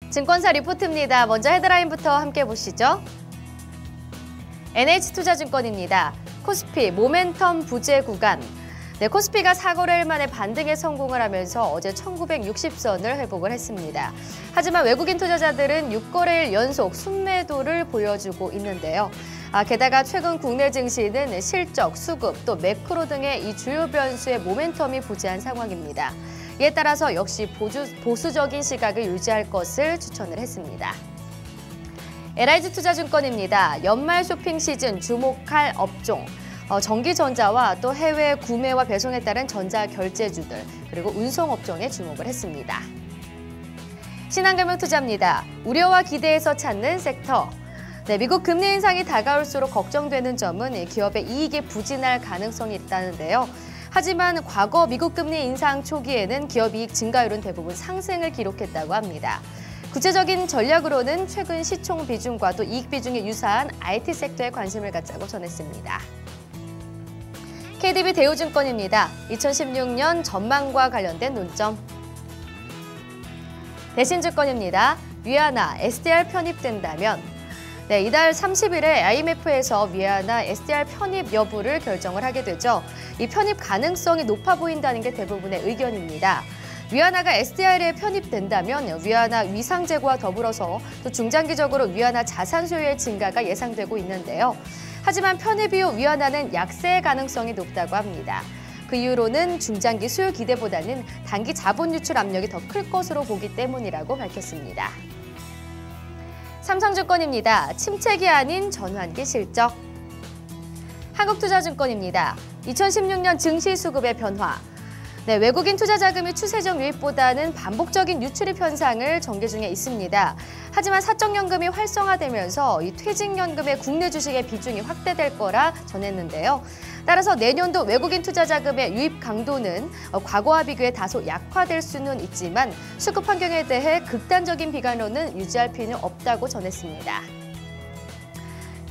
증권사 리포트입니다. 먼저 헤드라인부터 함께 보시죠. NH투자증권입니다. 코스피 모멘텀 부재 구간. 코스피가 4거래일 만에 반등에 성공을 하면서 어제 1960선을 회복을 했습니다. 하지만 외국인 투자자들은 6거래일 연속 순매도를 보여주고 있는데요. 게다가 최근 국내 증시는 실적, 수급, 또 매크로 등의 이 주요 변수의 모멘텀이 부재한 상황입니다. 이에 따라서 역시 보수적인 시각을 유지할 것을 추천을 했습니다. LIG투자증권입니다. 연말 쇼핑 시즌 주목할 업종. 전기전자와 또 해외 구매와 배송에 따른 전자결제주들, 그리고 운송업종에 주목을 했습니다. 신한금융투자입니다. 우려와 기대에서 찾는 섹터. 미국 금리 인상이 다가올수록 걱정되는 점은 기업의 이익이 부진할 가능성이 있다는데요. 하지만 과거 미국 금리 인상 초기에는 기업 이익 증가율은 대부분 상승을 기록했다고 합니다. 구체적인 전략으로는 최근 시총 비중과 또 이익 비중이 유사한 IT 섹터에 관심을 갖자고 전했습니다. KDB 대우증권입니다. 2016년 전망과 관련된 논점. 대신증권입니다. 위안화, SDR 편입된다면 이달 30일에 IMF에서 위안화 SDR 편입 여부를 결정을 하게 되죠. 이 편입 가능성이 높아 보인다는 게 대부분의 의견입니다. 위안화가 SDR에 편입된다면 위안화 위상 제고와 더불어서 또 중장기적으로 위안화 자산 소유의 증가가 예상되고 있는데요. 하지만 편입 이후 위안화는 약세의 가능성이 높다고 합니다. 그 이유로는 중장기 수요 기대보다는 단기 자본 유출 압력이 더 클 것으로 보기 때문이라고 밝혔습니다. 삼성증권입니다. 침체기 아닌 전환기 실적. 한국투자증권입니다. 2016년 증시 수급의 변화. 외국인 투자 자금이 추세적 유입보다는 반복적인 유출입 현상을 전개 중에 있습니다. 하지만 사적연금이 활성화되면서 이 퇴직연금의 국내 주식의 비중이 확대될 거라 전했는데요. 따라서 내년도 외국인 투자 자금의 유입 강도는 과거와 비교해 다소 약화될 수는 있지만 수급 환경에 대해 극단적인 비관론은 유지할 필요는 없다고 전했습니다.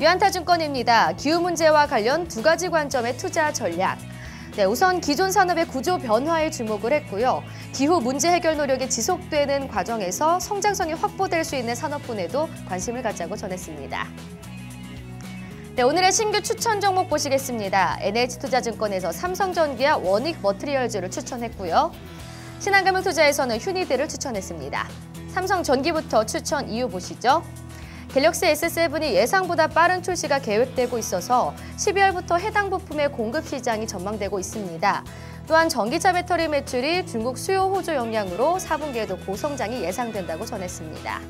유한타증권입니다. 기후 문제와 관련 두 가지 관점의 투자 전략. 우선 기존 산업의 구조 변화에 주목을 했고요. 기후 문제 해결 노력이 지속되는 과정에서 성장성이 확보될 수 있는 산업군에도 관심을 갖자고 전했습니다. 오늘의 신규 추천 종목 보시겠습니다. NH투자증권에서 삼성전기와 원익머트리얼즈를 추천했고요. 신한금융투자에서는 휴니드를 추천했습니다. 삼성전기부터 추천 이유 보시죠. 갤럭시 S7이 예상보다 빠른 출시가 계획되고 있어서 12월부터 해당 부품의 공급 시장이 전망되고 있습니다. 또한 전기차 배터리 매출이 중국 수요 호조 영향으로 4분기에도 고성장이 예상된다고 전했습니다.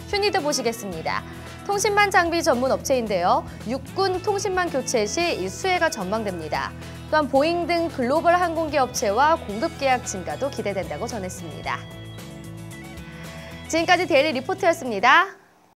휴니드 보시겠습니다. 통신망 장비 전문 업체인데요. 육군 통신망 교체 시 이 수혜가 전망됩니다. 또한 보잉 등 글로벌 항공기 업체와 공급 계약 증가도 기대된다고 전했습니다. 지금까지 데일리 리포트였습니다.